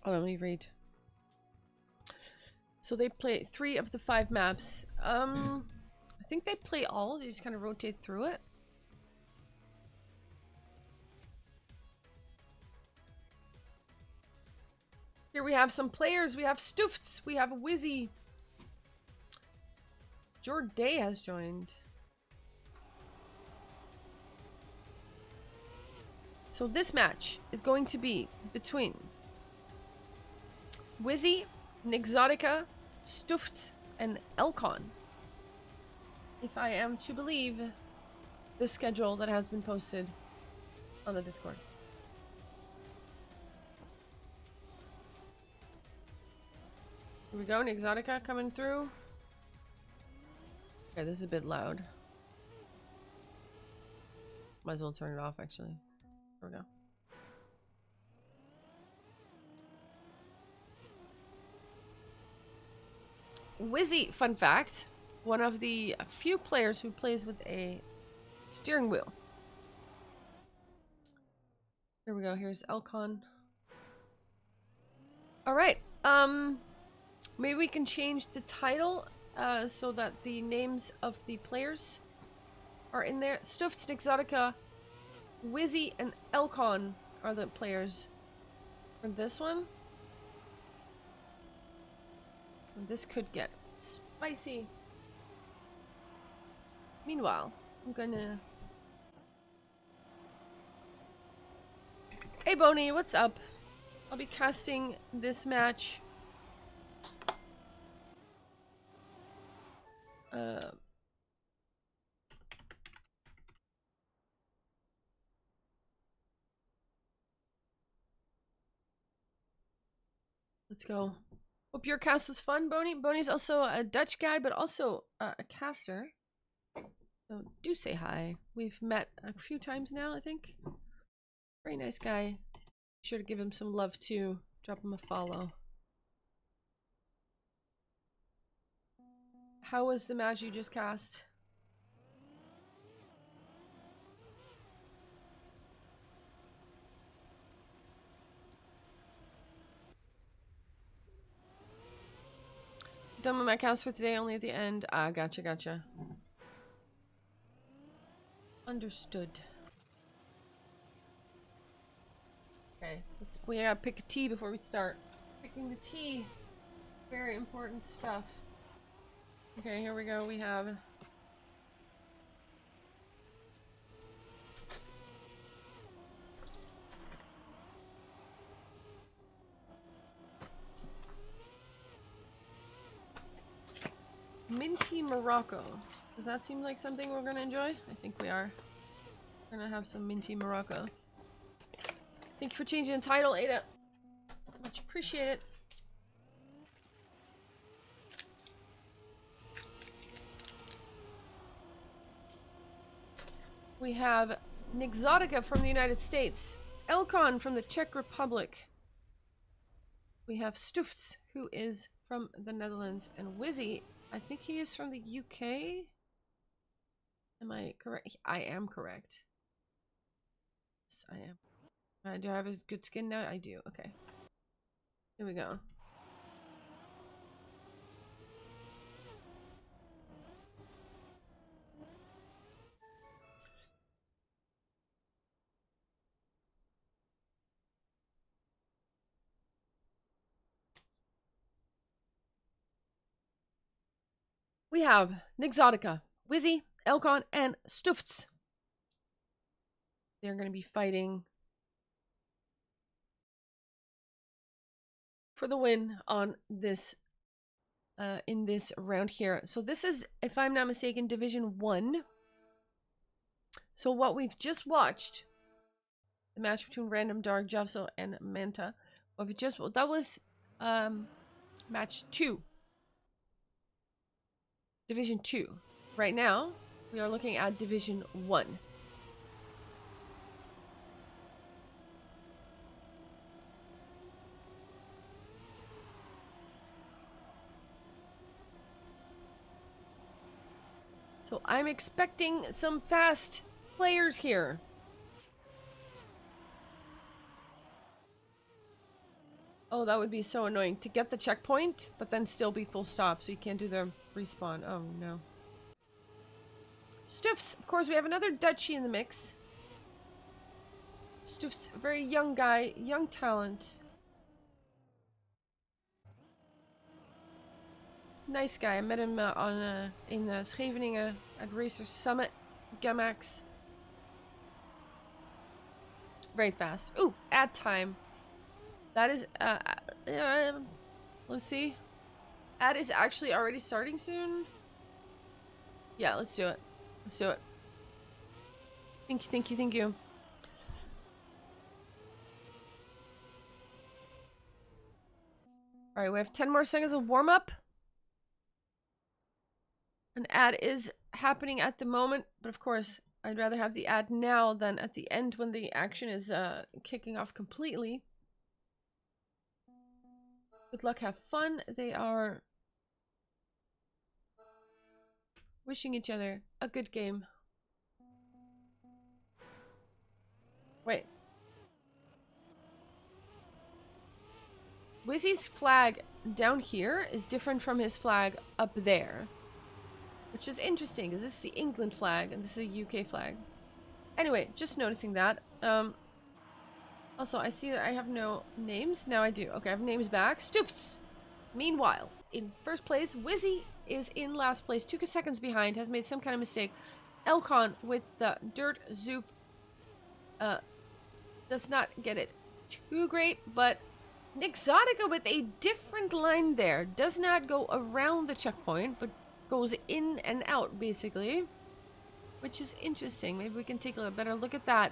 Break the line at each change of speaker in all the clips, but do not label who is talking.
Oh, let me read. So they play 3 of the 5 maps. I think they play all. They just kind of rotate through it. Here we have some players. We have Stufts. We have Whizzy. Jorday has joined. So this match is going to be between Whizzy, Nixotica, Stufts, and Elconn. If I am to believe the schedule that has been posted on the Discord. Here we go, Nixotica coming through. Okay, this is a bit loud. Might as well turn it off, actually. There we go. Whizzy, fun fact, one of the few players who plays with a steering wheel. Here we go, here's Elconn. Alright, maybe we can change the title so that the names of the players are in there. Stufts, Nixotica, Whizzy, and Elconn are the players for this one. This could get spicy. Meanwhile, I'm gonna... Hey Boney, what's up? I'll be casting this match. Let's go. Hope your cast was fun, Boney. Boney's also a Dutch guy, but also a caster. So do say hi. We've met a few times now, I think. Very nice guy. Be sure to give him some love too. Drop him a follow. How was the match you just cast? Done with my cast for today, only at the end. Ah, gotcha, gotcha. Understood. Okay, we gotta pick a tea before we start. Picking the tea. Very important stuff. Okay, here we go. We have... Minty Morocco. Does that seem like something we're gonna enjoy? I think we are. We're gonna have some Minty Morocco. Thank you for changing the title, Ada. Much appreciated. We have Nixotica from the United States. Elconn from the Czech Republic. We have Stufts, who is from the Netherlands. And Whizzy, I think he is from the UK. Am I correct? I am correct. Yes, I am. Do I have a good skin now? I do. Okay. Here we go. We have Nixotica, Whizzy, Elconn, and Stufts. They're going to be fighting for the win on this in this round here. So this is, if I'm not mistaken, Division 1. So what we've just watched, the match between Random Dark, Javso, and Manta. What we just, that was match 2. Division 2. Right now, we are looking at Division 1. So I'm expecting some fast players here. Oh, that would be so annoying. To get the checkpoint, but then still be full stop, so you can't do the respawn. Oh, no. Stufts! Of course, we have another Dutchie in the mix. Stufts, a very young guy, young talent. Nice guy. I met him in Scheveningen at Racer Summit, Gamax. Very fast. Ooh, ad time. That is, let's see. Ad is actually already starting soon. Yeah, let's do it. Let's do it. Thank you, thank you, thank you. Alright, we have 10 more seconds of warm-up. An ad is happening at the moment, but of course, I'd rather have the ad now than at the end when the action is kicking off completely. Good luck, have fun. They are wishing each other a good game. Wait. Whizzy's flag down here is different from his flag up there. Which is interesting, because this is the England flag, and this is a UK flag. Anyway, just noticing that. Also, I see that I have no names. Now I do. Okay, I have names back. Stufts! Meanwhile, in first place, Whizzy is in last place, 2 seconds behind, has made some kind of mistake. Elconn with the dirt zoop does not get it too great, but Nixotica with a different line there. Does not go around the checkpoint, but goes in and out, basically. Which is interesting. Maybe we can take a better look at that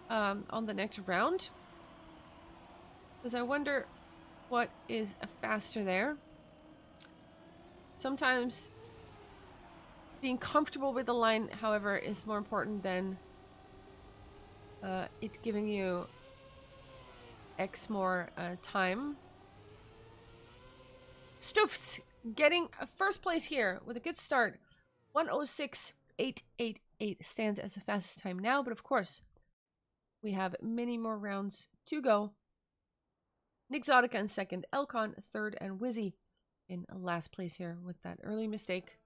on the next round. Because I wonder what is faster there. Sometimes being comfortable with the line, however, is more important than it giving you X more time. Stufts getting a first place here with a good start. 1:06.888 stands as the fastest time now, but of course, we have many more rounds to go. Nixotica in second, Elconn third, and Whizzy in last place here with that early mistake.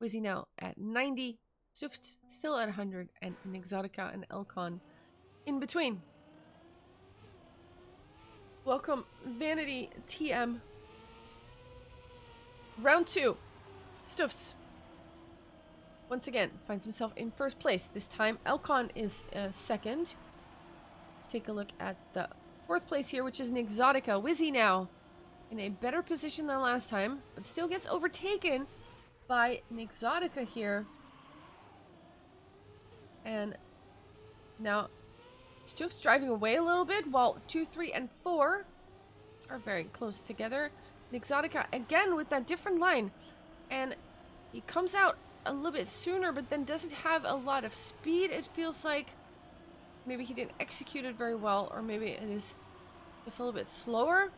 Whizzy now at 90, Stufts still at 100, and Nixotica and Elconn in between. Welcome, Vanity TM. Round 2. Stufts once again finds himself in first place. This time, Elconn is second. Let's take a look at the fourth place here, which is Nixotica. Whizzy now in a better position than last time, but still gets overtaken by Nixotica here. And now Stufts driving away a little bit, while 2, 3, and 4 are very close together. Nixotica again with that different line, and he comes out a little bit sooner, but then doesn't have a lot of speed. It feels like maybe he didn't execute it very well, or maybe it is just a little bit slower.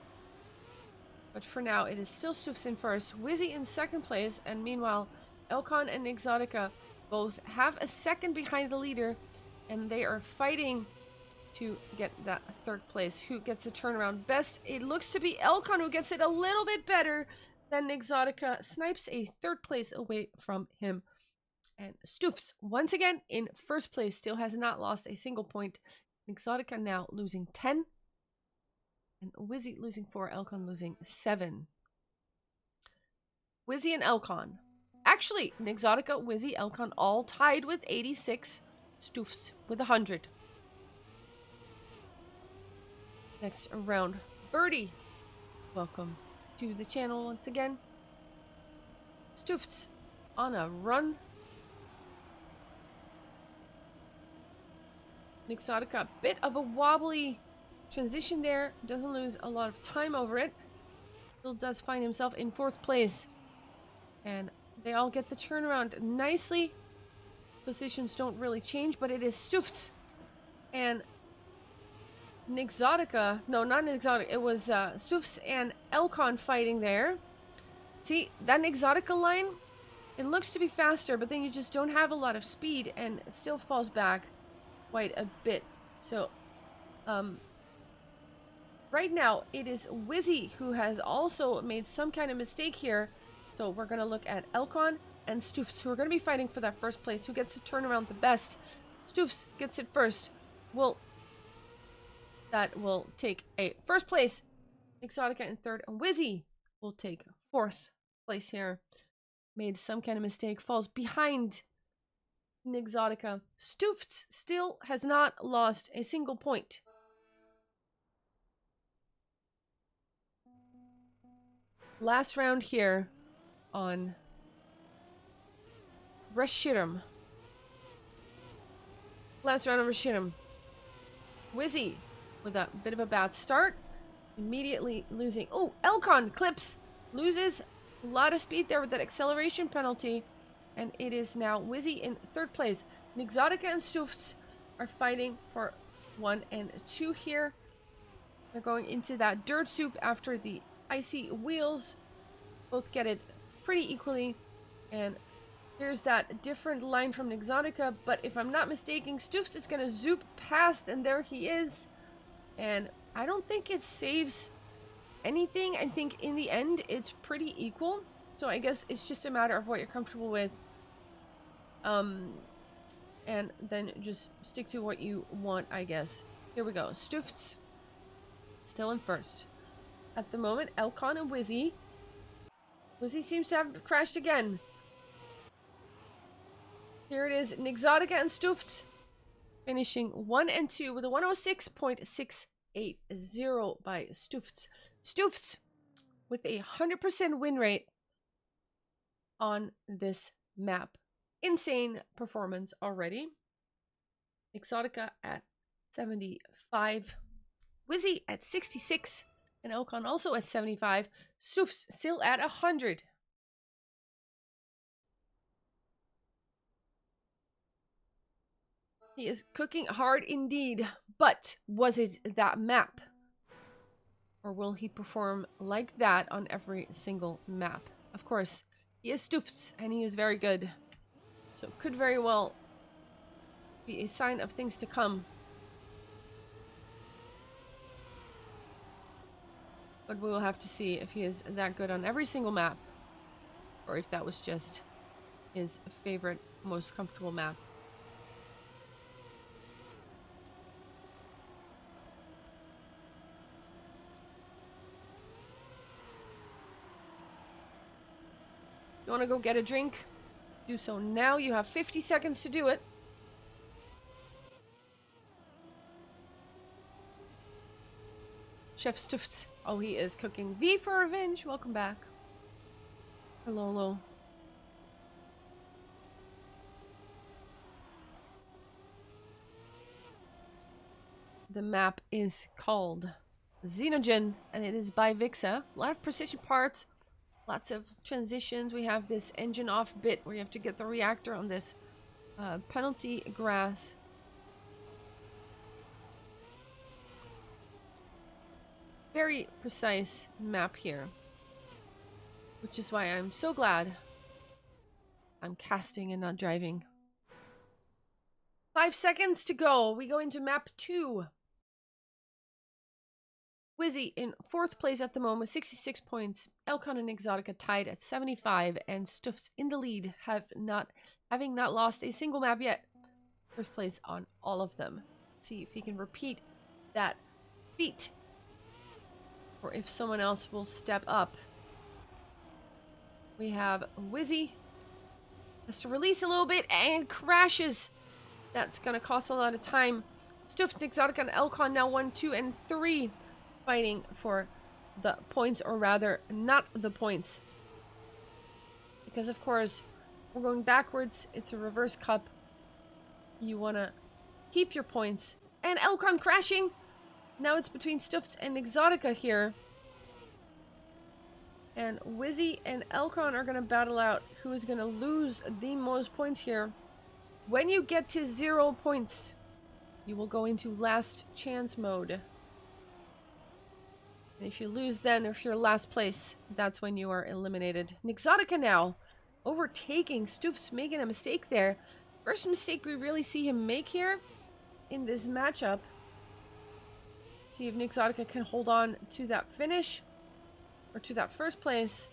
But for now, it is still Stufts in first, Whizzy in second place, and meanwhile, Elconn and Nixotica both have a second behind the leader, and they are fighting to get that third place. Who gets the turnaround best? It looks to be Elconn who gets it a little bit better than Nixotica. Snipes a third place away from him. And Stufts, once again, in first place, still has not lost a single point. Nixotica now losing 10. And Whizzy losing 4, Elconn losing 7. Whizzy and Elconn. Actually, Nixotica, Whizzy, Elconn all tied with 86. Stufts with 100. Next round, Birdie. Welcome to the channel once again. Stufts on a run. Nixotica, a bit of a wobbly transition there. Doesn't lose a lot of time over it. Still does find himself in fourth place. And they all get the turnaround nicely. Positions don't really change, but it is Stufts and Nixotica. No, not Nixotica. It was Stufts and Elconn fighting there. See, that Nixotica line, it looks to be faster, but then you just don't have a lot of speed and it still falls back quite a bit. So, right now, it is Whizzy who has also made some kind of mistake here. So we're going to look at Elconn and Stufts, who are going to be fighting for that first place. Who gets to turn around the best? Stufts gets it first. That will take a first place. Nixotica in third. And Whizzy will take fourth place here. Made some kind of mistake. Falls behind Nixotica. Stufts still has not lost a single point. Last round here on Reshiram. Last round on Reshiram. Whizzy with a bit of a bad start. Immediately losing. Oh, Elconn clips. Loses a lot of speed there with that acceleration penalty. And it is now Whizzy in third place. Nixotica and Stufts are fighting for 1 and 2 here. They're going into that dirt soup after the icy wheels. Both get it pretty equally. And here's that different line from Nixotica. But if I'm not mistaken, Stufts is going to zoop past. And there he is. And I don't think it saves anything. I think in the end, it's pretty equal. So I guess it's just a matter of what you're comfortable with. And then just stick to what you want, I guess. Here we go. Stufts still in first. At the moment, Elconn and Whizzy. Whizzy seems to have crashed again. Here it is. Nixotica and Stufts finishing 1 and 2 with a 106.680 by Stufts. Stufts with a 100% win rate on this map. Insane performance already. Nixotica at 75. Whizzy at 66. And Elconn also at 75. Stufts still at 100. He is cooking hard indeed. But was it that map? Or will he perform like that on every single map? Of course, he is Stufts and he is very good. So it could very well be a sign of things to come. But we will have to see if he is that good on every single map. Or if that was just his favorite, most comfortable map. You want to go get a drink? Do so now. You have 50 seconds to do it. Chef Stufts. Oh, he is cooking. V for Revenge. Welcome back. Hello, hello. The map is called Xenogen, and it is by Vixa. A lot of precision parts. Lots of transitions. We have this engine off bit where you have to get the reactor on this penalty grass. Very precise map here. Which is why I'm so glad I'm casting and not driving. 5 seconds to go. We go into map 2. Whizzy in 4th place at the moment, 66 points. Elconn and Nixotica tied at 75, and Stufts in the lead, having not lost a single map yet. First place on all of them. Let's see if he can repeat that feat, or if someone else will step up. We have Whizzy. Has to release a little bit and crashes. That's going to cost a lot of time. Stufts, Nixotica, and Elconn now 1, 2, and 3. Fighting for the points, or rather not the points, because of course we're going backwards. It's a reverse cup. You want to keep your points. And Elconn crashing. Now it's between Stufts and Nixotica here, and Whizzy and Elconn are going to battle out who is going to lose the most points here. When you get to 0 points, you will go into last chance mode. And if you lose then, or if you're last place, that's when you are eliminated. Nixotica now overtaking Stufts, making a mistake there. First mistake we really see him make here in this matchup. See if Nixotica can hold on to that finish. Or to that first place.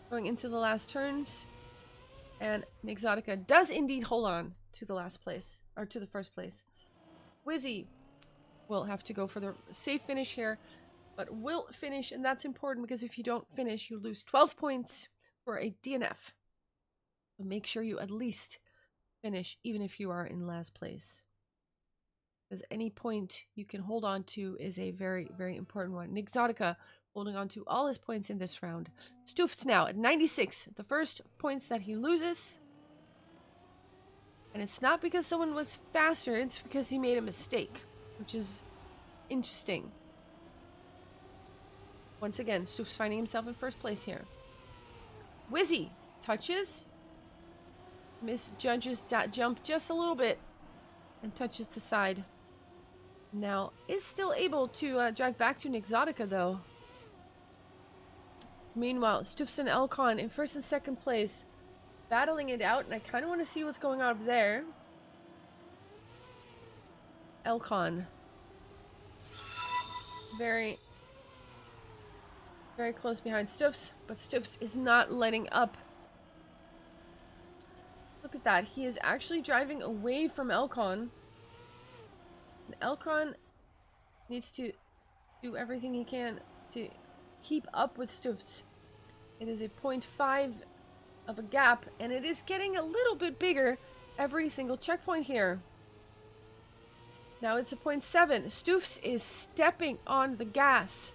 Going into the last turns. And Nixotica does indeed hold on to the last place. Or to the first place. Whizzy will have to go for the safe finish here. But will finish. And that's important because if you don't finish, you lose 12 points for a DNF. So make sure you at least finish even if you are in last place. Because any point you can hold on to is a very, very important one. Nixotica holding on to all his points in this round. Stufts now at 96. The first points that he loses. And it's not because someone was faster, it's because he made a mistake. Which is interesting. Once again, Stufts finding himself in first place here. Whizzy touches. Misjudges that jump just a little bit. And touches the side. Now, is still able to drive back to Nixotica, though. Meanwhile, Stufts and Elconn in first and second place, battling it out, and I kind of want to see what's going on up there. Elconn. Very, very close behind Stufts, but Stufts is not letting up. Look at that. He is actually driving away from Elconn. Elconn needs to do everything he can to keep up with Stufts. It is a 0.5 of a gap, and it is getting a little bit bigger every single checkpoint here. Now it's a 0.7. Stufts is stepping on the gas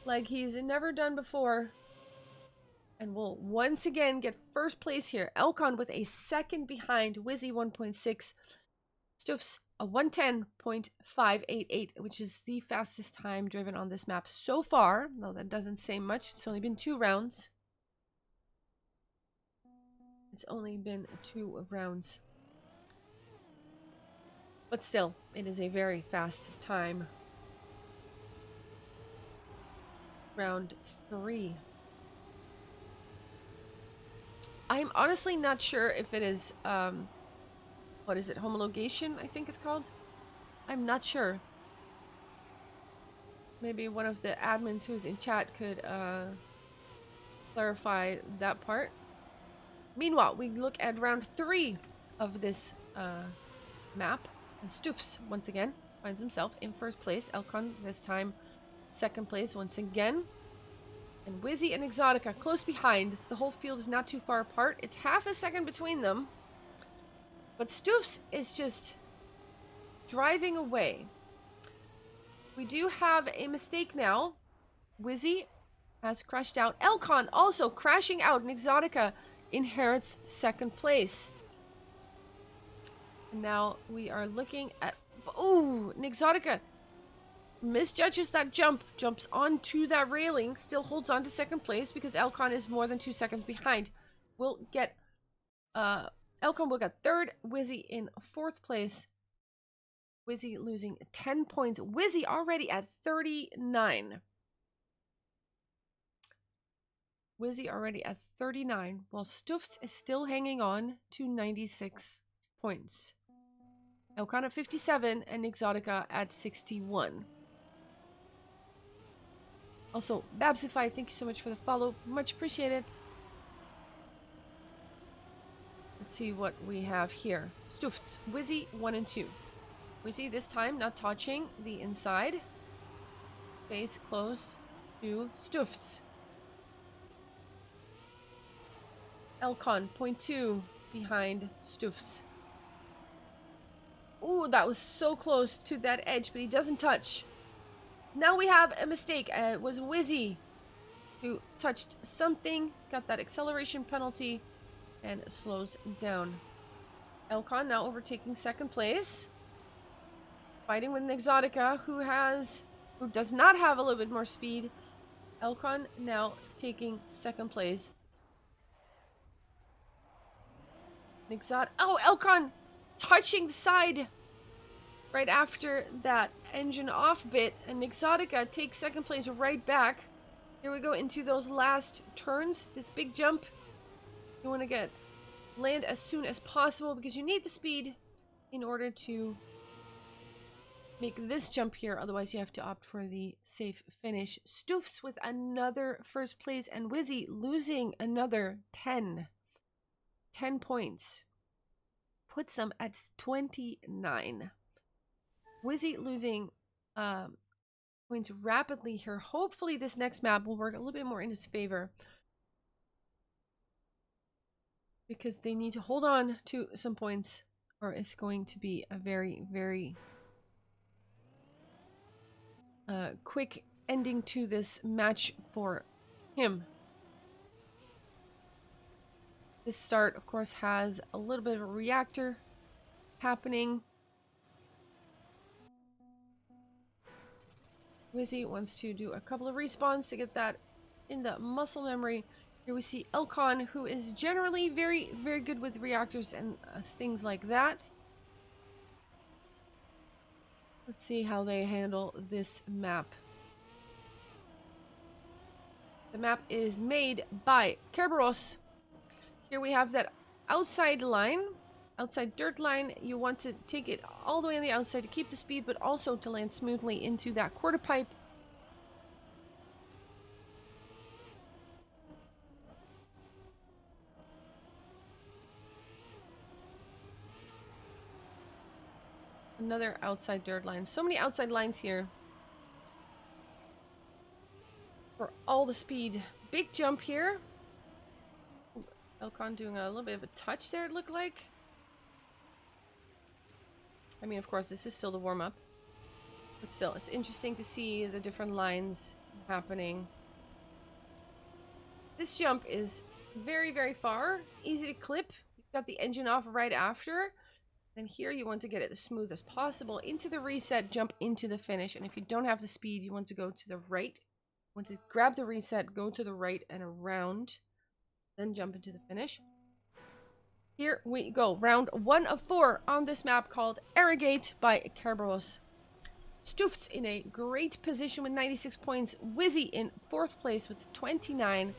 like he's never done before. And will once again get first place here. Elconn with a second behind. Whizzy 1.6. Stufts a 110.588, which is the fastest time driven on this map so far. No, that doesn't say much. It's only been 2 rounds. It's only been 2 rounds. But still, it is a very fast time. Round 3. I'm honestly not sure if it is, what is it? Homologation, I think it's called. I'm not sure. Maybe one of the admins who's in chat could clarify that part. Meanwhile, we look at round 3 of this map. And Stufts, once again, finds himself in first place. Elconn, this time, second place once again. And Whizzy and Nixotica close behind. The whole field is not too far apart. It's half a second between them. But Stufts is just driving away. We do have a mistake now. Whizzy has crashed out. Elconn also crashing out. Nixotica inherits second place. And now we are looking at... Ooh, Nixotica misjudges that jump. Jumps onto that railing. Still holds on to second place because Elconn is more than 2 seconds behind. We'll get... Elconn will get third, Whizzy in fourth place. Whizzy losing 10 points. Whizzy already at 39. Whizzy already at 39, while Stufts is still hanging on to 96 points. Elconn at 57 and Nixotica at 61. Also, Babsify, thank you so much for the follow. Much appreciated. Let's see what we have here. Stufts, Whizzy 1 and 2. Whizzy this time not touching the inside. Stays close to Stufts. Elconn 0.2 behind Stufts. Ooh, that was so close to that edge, but he doesn't touch. Now we have a mistake. It was Whizzy who touched something, got that acceleration penalty, and slows down. Elconn now overtaking second place. Fighting with Nixotica, who does not have a little bit more speed. Elconn now taking second place. Elconn touching the side right after that engine off bit, and Nixotica takes second place right back. Here we go into those last turns. This big jump. You want to land as soon as possible because you need the speed in order to make this jump here, otherwise you have to opt for the safe finish. Stufts with another first place, and Whizzy losing another 10 points. Puts them at 29. Whizzy losing points rapidly here. Hopefully this next map will work a little bit more in his favor, because they need to hold on to some points, or it's going to be a very, very quick ending to this match for him. This start, of course, has a little bit of a reactor happening. Whizzy wants to do a couple of respawns to get that in the muscle memory. Here we see Elconn, who is generally very, very good with reactors and things like that. Let's see how they handle this map. The map is made by Kerberos. Here we have that outside line, outside dirt line. You want to take it all the way on the outside to keep the speed, but also to land smoothly into that quarter pipe. Another outside dirt line. So many outside lines here for all the speed. Big jump here. Elconn doing a little bit of a touch there, it looked like. I mean, of course, this is still the warm-up. But still, it's interesting to see the different lines happening. This jump is very, very far. Easy to clip. You've got the engine off right after. Then here you want to get it as smooth as possible. Into the reset, jump into the finish. And if you don't have the speed, you want to go to the right. Want to grab the reset, go to the right and around. Then jump into the finish. Here we go. Round 1 of 4 on this map called Arrogate by Kerberos. Stufts in a great position with 96 points. Whizzy in 4th place with 29.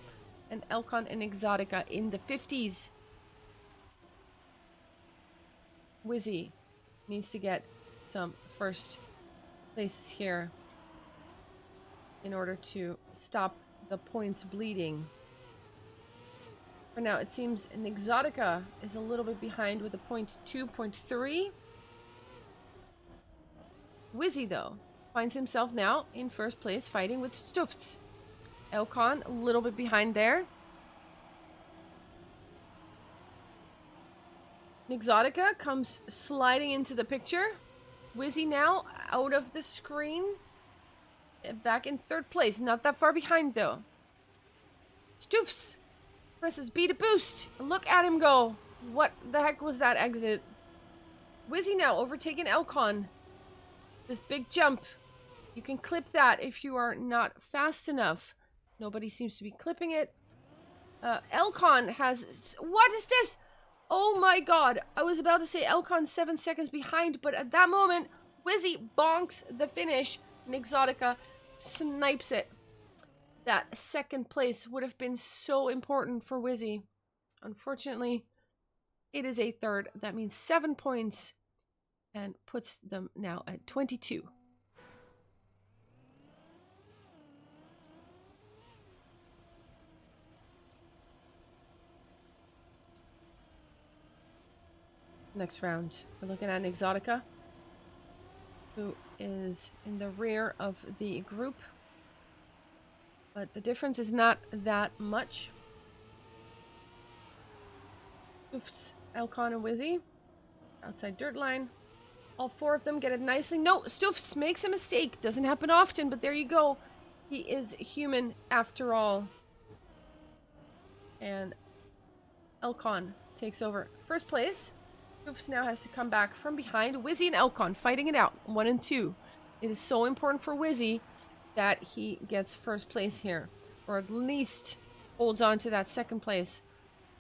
And Elconn and Nixotica in the 50s. Whizzy needs to get some first places here in order to stop the points bleeding. For now, it seems Nixotica is a little bit behind with a 0.2, 0.3. Whizzy, though, finds himself now in first place fighting with Stufts. Elconn a little bit behind there. Nixotica comes sliding into the picture. Whizzy now out of the screen. Back in 3rd place. Not that far behind, though. Stufts presses B to boost. Look at him go. What the heck was that exit? Whizzy now overtaking Elconn. This big jump. You can clip that if you are not fast enough. Nobody seems to be clipping it. Elconn has... What is this? Oh my god. I was about to say Elconn 7 seconds behind, but at that moment, Whizzy bonks the finish. Nixotica snipes it. That 2nd place would have been so important for Whizzy. Unfortunately, it is a 3rd. That means 7 points and puts them now at 22. Next round, we're looking at Nixotica, who is in the rear of the group. But the difference is not that much. Stufts, Elconn, and Whizzy. Outside dirt line. All 4 of them get it nicely. No, Stufts makes a mistake. Doesn't happen often, but there you go. He is human after all. And Elconn takes over 1st place. Stufts now has to come back from behind. Whizzy and Elconn fighting it out. 1 and 2. It is so important for Whizzy that he gets 1st place here, or at least holds on to that 2nd place,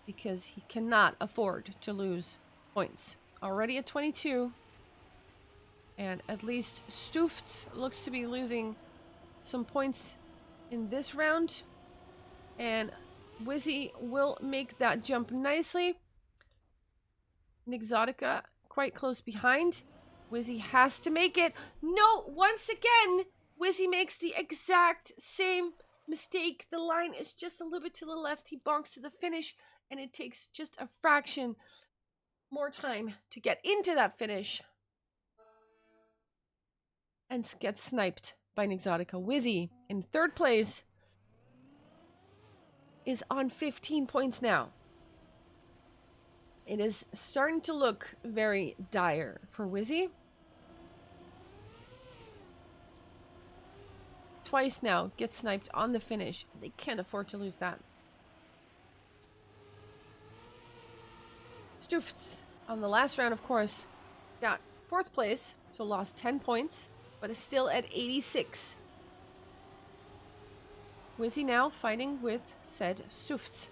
because he cannot afford to lose points. Already at 22, and at least Stufts looks to be losing some points in this round, and Whizzy will make that jump nicely. Nixotica quite close behind. Whizzy has to make it. No, once again, Whizzy makes the exact same mistake. The line is just a little bit to the left. He bonks to the finish, and it takes just a fraction more time to get into that finish. And gets sniped by Nixotica. Whizzy, in third place, is on 15 points now. It is starting to look very dire for Whizzy. Twice now gets sniped on the finish. They can't afford to lose that. Stufts on the last round, of course, got fourth place, so lost 10 points, but is still at 86. Whizzy now fighting with said Stufts.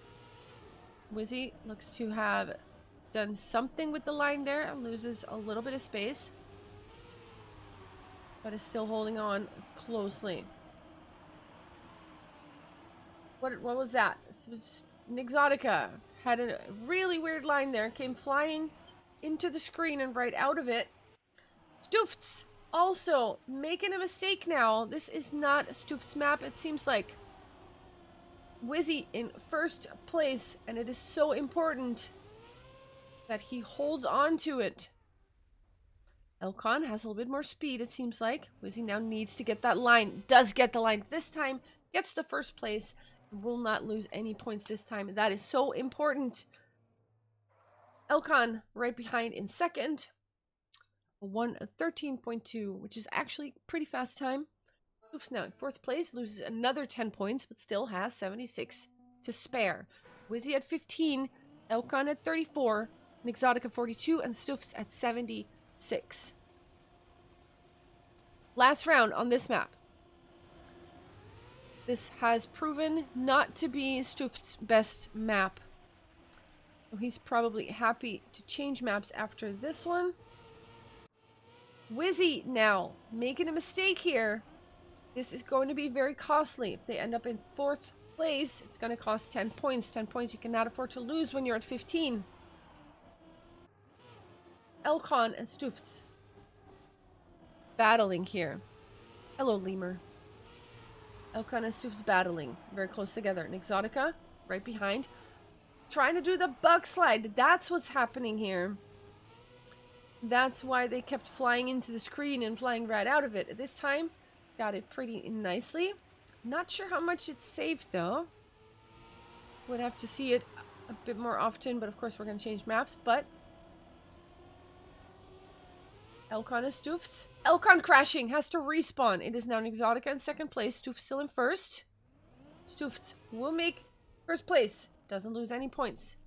Whizzy looks to have done something with the line there and loses a little bit of space, but is still holding on closely. What was that? Nixotica had a really weird line there, came flying into the screen and right out of it. Stufts also making a mistake now. This is not a Stufts map, it seems like. Whizzy in first place, and it is so important that he holds on to it. Elconn has a little bit more speed, it seems like. Whizzy now needs to get that line. Does get the line this time. Gets the first place. Will not lose any points this time. That is so important. Elconn right behind in second. 1:13.2, which is actually pretty fast time. Stufts now in fourth place. Loses another 10 points, but still has 76 to spare. Whizzy at 15. Elconn at 34. Nixotica 42. And Stufts at 76. Last round on this map. This has proven not to be Stufts' best map. So he's probably happy to change maps after this one. Whizzy now making a mistake here. This is going to be very costly. If they end up in fourth place, it's going to cost 10 points. 10 points you cannot afford to lose when you're at 15. Elconn and Stufts battling here. Hello, Lemur. Elconn and Stufts battling very close together. Nixotica right behind, trying to do the bug slide. That's what's happening here. That's why they kept flying into the screen and flying right out of it. This time, got it pretty nicely. Not sure how much it saved though. Would have to see it a bit more often, but of course we're going to change maps. But Elconn is Stufts. Elconn crashing, has to respawn. It is now Nixotica in second place. Stufts still in first. Stufts will make first place. Doesn't lose any points.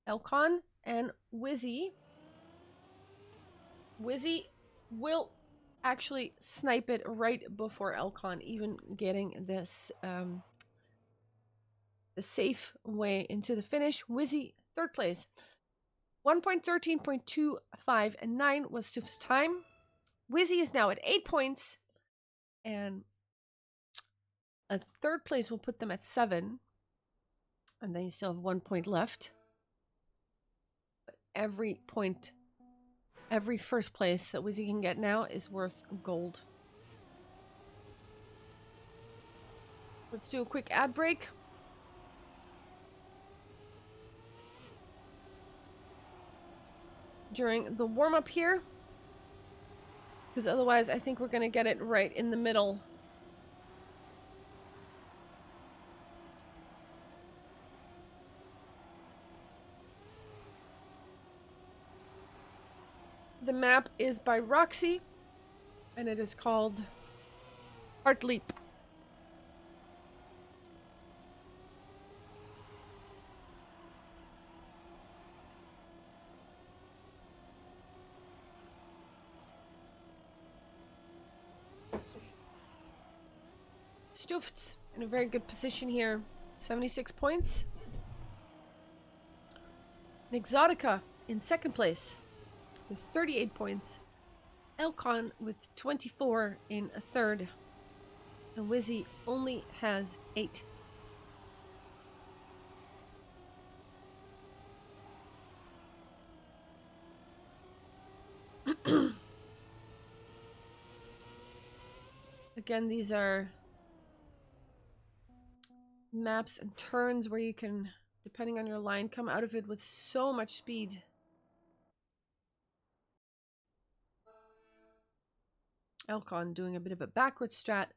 Elconn and Whizzy. Whizzy will actually snipe it right before Elconn even getting this the safe way into the finish. Whizzy third place. 1.13.259 was Stufts' time. Whizzy is now at 8 points. And a third place will put them at 7. And then you still have 1 point left. But every point, every first place that Whizzy can get now is worth gold. Let's do a quick ad break. During the warm-up here, because otherwise I think we're going to get it right in the middle. The map is by Roxy, and it is called Heart Leap. Stufts in a very good position here. 76 points. Nixotica in second place with 38 points. Elconn with 24 in a third. And Whizzy only has 8. Again, these are maps and turns where you can, depending on your line, come out of it with so much speed. Elconn doing a bit of a backward strat,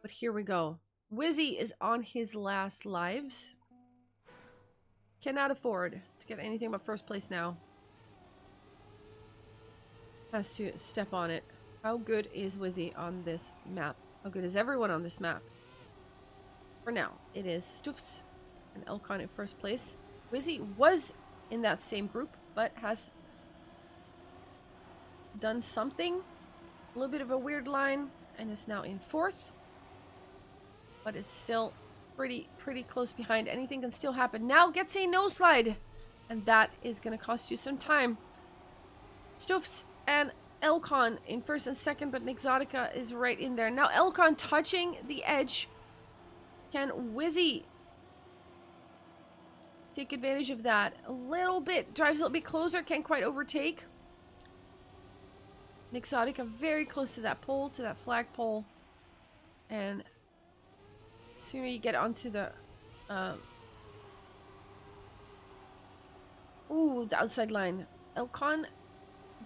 but here we go. Whizzy is on his last lives. Cannot afford to get anything but first place now. Has to step on it. How good is Whizzy on this map? How good is everyone on this map? For now, it is Stufts and Elconn in first place. Whizzy was in that same group, but has done something. A little bit of a weird line, and is now in fourth. But it's still pretty close behind. Anything can still happen. Now gets a no slide, and that is going to cost you some time. Stufts and Elconn in first and second, but Nixotica is right in there. Now Elconn touching the edge. Can Whizzy take advantage of that? A little bit. Drives a little bit closer. Can't quite overtake. Nixotica very close to that pole, to that flagpole. And the sooner you get onto the... Ooh, the outside line. Elconn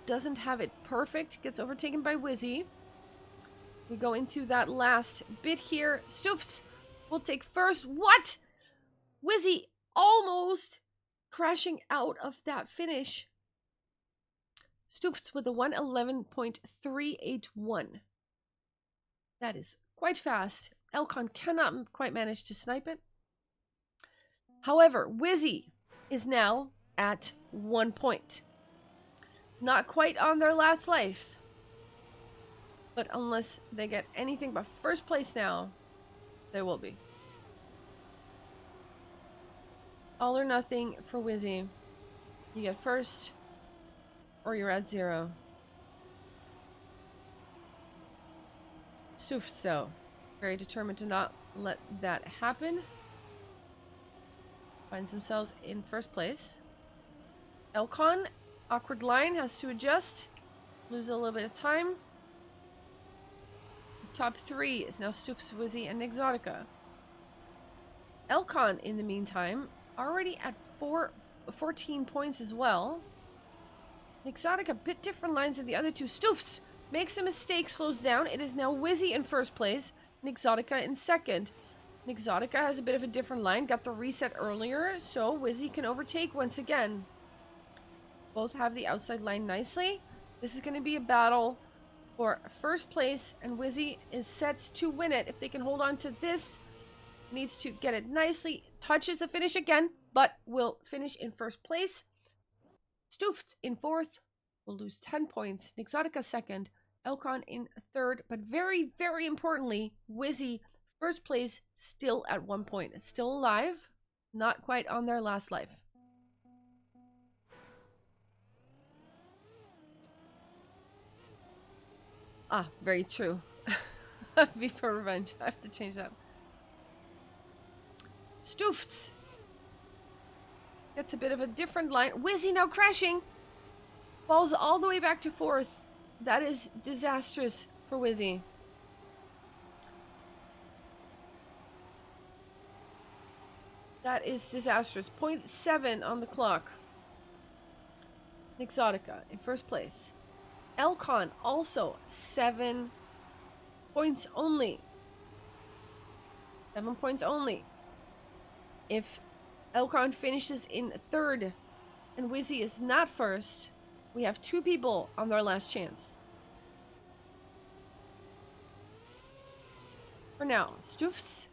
doesn't have it perfect. Gets overtaken by Whizzy. We go into that last bit here. Stufts will take first. What? Whizzy almost crashing out of that finish. Stufts with a 1:11.381. That is quite fast. Elconn cannot quite manage to snipe it. However, Whizzy is now at 1 point. Not quite on their last life. But unless they get anything but first place now, they will be. All or nothing for Whizzy. You get first, or you're at 0. Stufts, though, very determined to not let that happen. Finds themselves in first place. Elconn, awkward line, has to adjust. Lose a little bit of time. The top 3 is now Stufts, Whizzy, and Nixotica. Elconn, in the meantime, already at 14 points as well. Nixotica, a bit different lines than the other two. Stufts makes a mistake, slows down. It is now Whizzy in first place, Nixotica in second. Nixotica has a bit of a different line, got the reset earlier, so Whizzy can overtake once again. Both have the outside line nicely. This is going to be a battle for first place, and Whizzy is set to win it. If they can hold on to this, needs to get it nicely. Touches the finish again, but will finish in first place. Stufts in fourth will lose 10 points. Nixotica second. Elconn in third. But very, very importantly, Whizzy first place, still at 1 point. It's still alive. Not quite on their last life. Ah, very true. V for revenge. I have to change that. Stufts gets a bit of a different line. Whizzy now crashing. Falls all the way back to fourth. That is disastrous for Whizzy. That is disastrous. 0.7 on the clock. Nixotica in first place. Elconn also 7 points only. 7 points only. If Elconn finishes in third and Whizzy is not first, we have 2 people on their last chance. For now, Stufts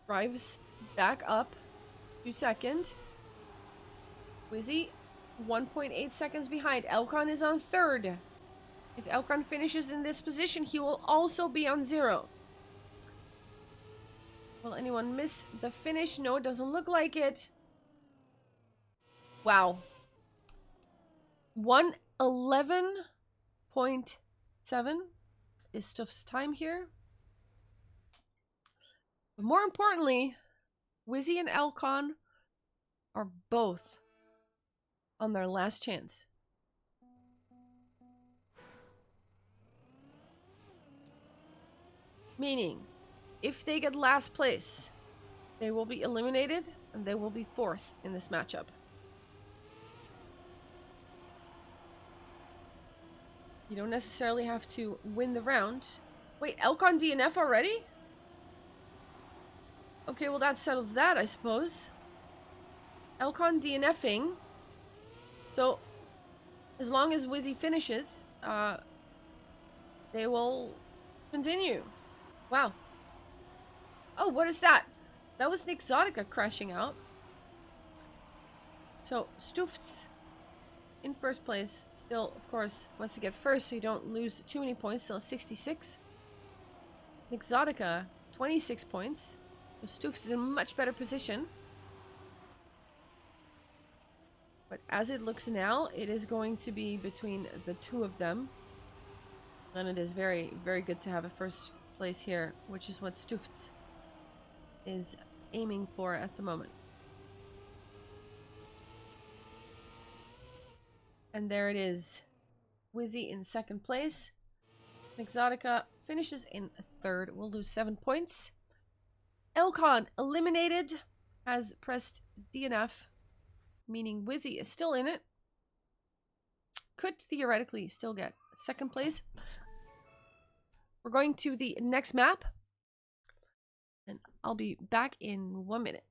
drives back up to second. Whizzy 1.8 seconds behind. Elconn is on third. If Elconn finishes in this position, he will also be on 0. Will anyone miss the finish? No, it doesn't look like it. Wow. 1:11.7 is Stufts' time here. But more importantly, Whizzy and Elconn are both on their last chance. Meaning, if they get last place, they will be eliminated and they will be fourth in this matchup. You don't necessarily have to win the round. Wait, Elconn DNF already? Okay, well that settles that, I suppose. Elconn DNFing. So, as long as Whizzy finishes, they will continue. Wow. Oh, what is that? That was Nixotica crashing out. So, Stufts in first place. Still, of course, wants to get first so you don't lose too many points. Still 66. Nixotica, 26 points. So Stufts is in a much better position. But as it looks now, it is going to be between the two of them. And it is very, very good to have a first place here, which is what Stufts is aiming for at the moment. And there it is. Whizzy in second place. Nixotica finishes in third. We'll lose 7 points. Elconn eliminated, has pressed DNF, meaning Whizzy is still in it. Could theoretically still get second place. We're going to the next map. And I'll be back in 1 minute.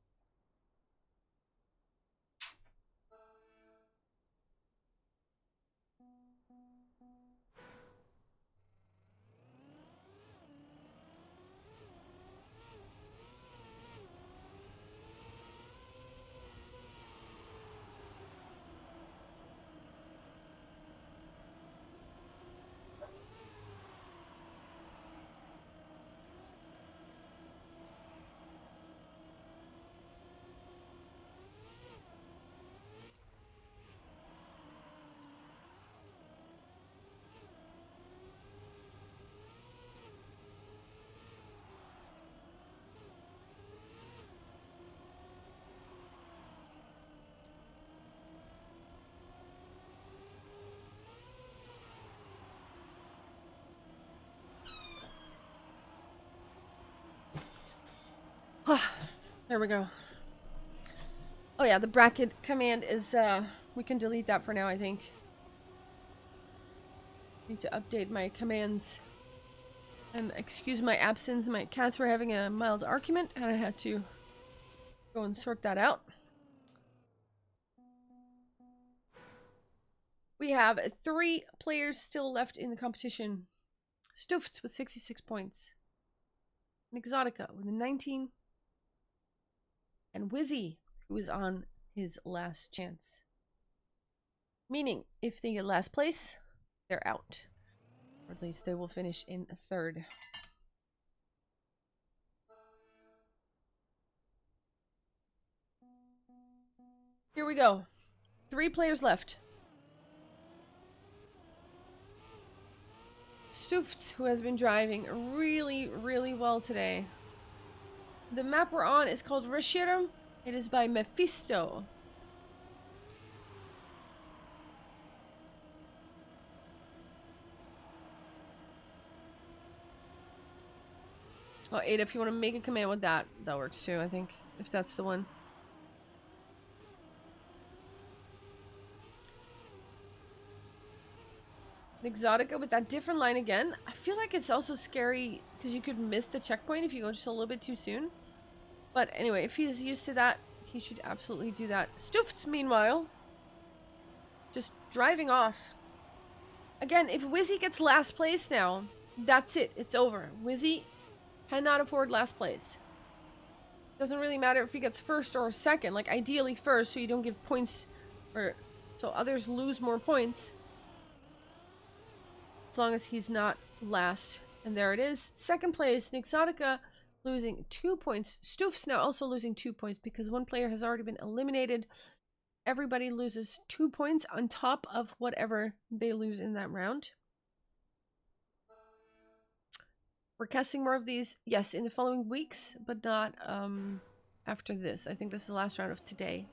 There we go. Oh yeah, the bracket command is, we can delete that for now, I think. Need to update my commands. And excuse my absence, my cats were having a mild argument, and I had to go and sort that out. We have 3 players still left in the competition. Stufts with 66 points. Nixotica with 19. And Whizzy, who is on his last chance. Meaning, if they get last place, they're out. Or at least they will finish in third. Here we go. 3 players left. Stufts, who has been driving really, really well today. The map we're on is called Reshiram. It is by Mephisto. Oh, Ada, if you want to make a command with that, that works too, I think. If that's the one. Nixotica with that different line again. I feel like it's also scary because you could miss the checkpoint if you go just a little bit too soon. But anyway, if he's used to that, he should absolutely do that. Stufts, meanwhile, just driving off. Again, if Whizzy gets last place now, that's it. It's over. Whizzy cannot afford last place. Doesn't really matter if he gets first or second. Like, ideally first, so you don't give points, or so others lose more points. As long as he's not last. And there it is. Second place, Nixotica losing 2 points. Stufts now also losing 2 points because one player has already been eliminated. Everybody loses 2 points on top of whatever they lose in that round. We're casting more of these, yes, in the following weeks, but not after this. I think this is the last round of today.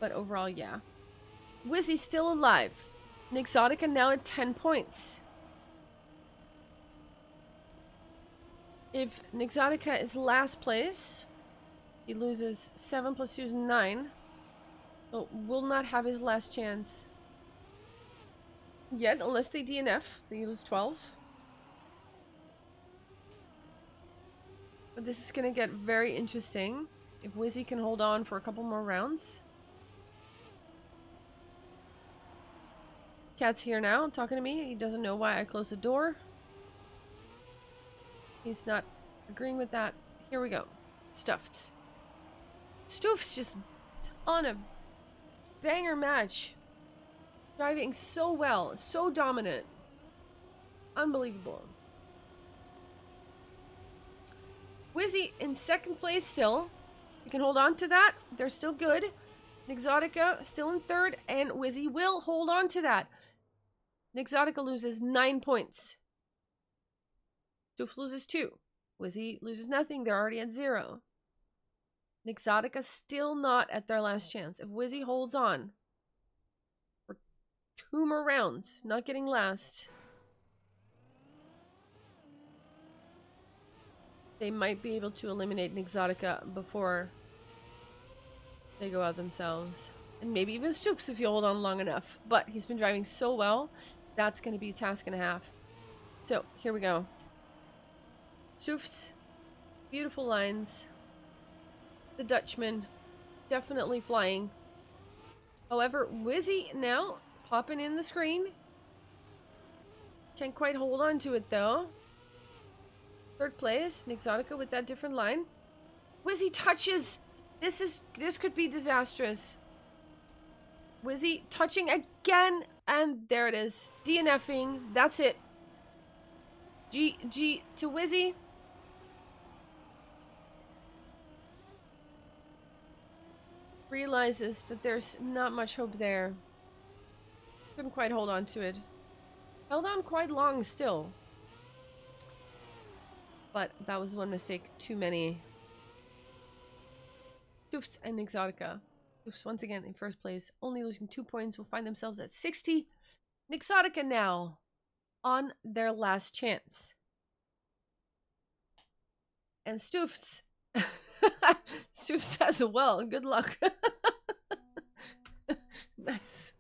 But overall, yeah. Whizzy's still alive. Nixotica now at 10 points. If Nixotica is last place, he loses 7 plus 2 is 9. So will not have his last chance yet, unless they DNF. They lose 12. But this is gonna get very interesting. If Whizzy can hold on for a couple more rounds. Cat's here now, talking to me. He doesn't know why I closed the door. He's not agreeing with that. Here we go. Stufts. Stufts just on a banger match. Driving so well, so dominant. Unbelievable. Whizzy in second place still. You can hold on to that. They're still good. Nixotica still in third, and Whizzy will hold on to that. Nixotica loses 9 points. Stufts loses 2. Whizzy loses nothing. They're already at 0. Nixotica still not at their last chance. If Whizzy holds on for 2 more rounds, not getting last, they might be able to eliminate Nixotica before they go out themselves. And maybe even Stufts if you hold on long enough. But he's been driving so well, that's going to be a task and a half. So, here we go. Stufts, beautiful lines. The Dutchman, definitely flying. However, Whizzy now popping in the screen. Can't quite hold on to it though. Third place, Nixotica with that different line. Whizzy touches. This could be disastrous. Whizzy touching again, and there it is. DNFing. That's it. GG to Whizzy. Realizes that there's not much hope there. Couldn't quite hold on to it. Held on quite long still. But that was one mistake too many. Stufts and Nixotica. Stufts once again in first place, only losing 2 points, will find themselves at 60. Nixotica now on their last chance. And Stufts. Stufts as well. Good luck. Nice.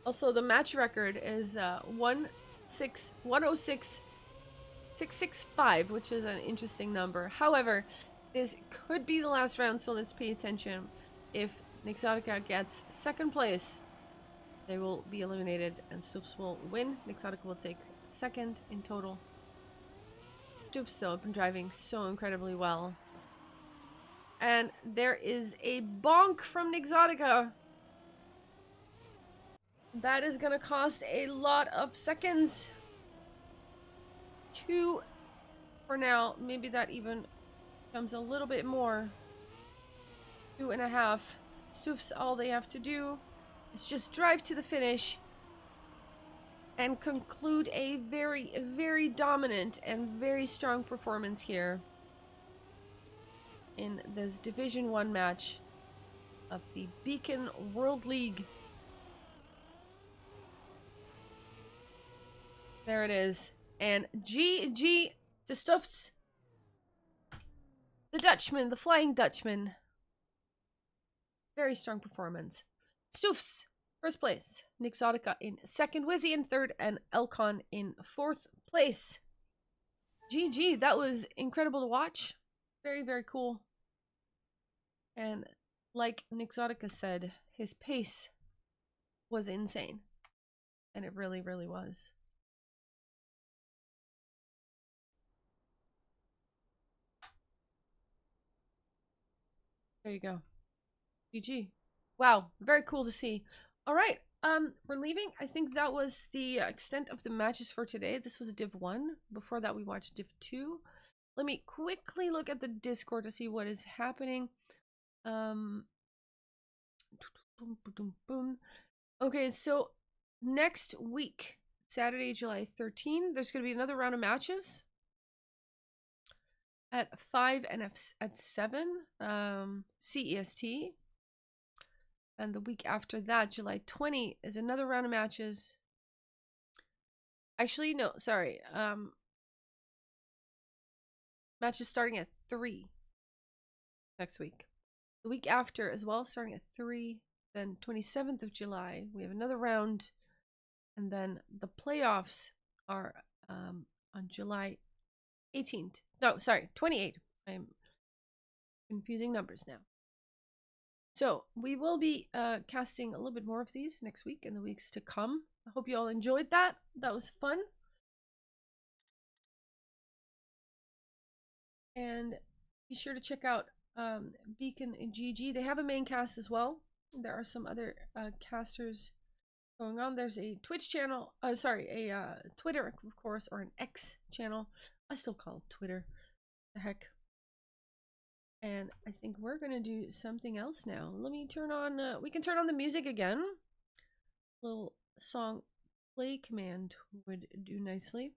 Also, the match record is 106.665, which is an interesting number. However, this could be the last round, so let's pay attention. If Nixotica gets second place, they will be eliminated and Stufts will win. Nixotica will take second in total. Stufts though have been driving so incredibly well. And there is a bonk from Nixotica. That is gonna cost a lot of seconds. 2 for now. Maybe that even becomes a little bit more. 2.5. Stufts, all they have to do is just drive to the finish and conclude a very, very dominant and very strong performance here in this Division 1 match of the Beacon World League. There it is. And GG to Stufts. The Dutchman, the Flying Dutchman. Very strong performance. Stufts, first place. Nixotica in second. Whizzy in third. And Elconn in fourth place. GG. That was incredible to watch. Very, very cool. And like Nixotica said, his pace was insane. And it really, really was. There you go. GG. Wow, very cool to see. All right, we're leaving. I think that was the extent of the matches for today. This was Div 1. Before that, we watched Div 2. Let me quickly look at the Discord to see what is happening. Okay, so next week, Saturday, July 13, there's going to be another round of matches at 5 and at 7 CEST. And the week after that, July 20, is another round of matches Actually, no, sorry. Match is starting at 3 next week. The week after as well, starting at 3. Then 27th of July, we have another round. And then the playoffs are on July 18th. No, sorry, 28th. I'm confusing numbers now. So we will be casting a little bit more of these next week and the weeks to come. I hope you all enjoyed that. That was fun. And be sure to check out Beacon and GG. They have a main cast as well. There are some other casters going on. There's a Twitch channel. Sorry, a Twitter, of course, or an X channel. I still call it Twitter. The heck. And I think we're gonna do something else now. Let me turn on. We can turn on the music again. Little song play command would do nicely.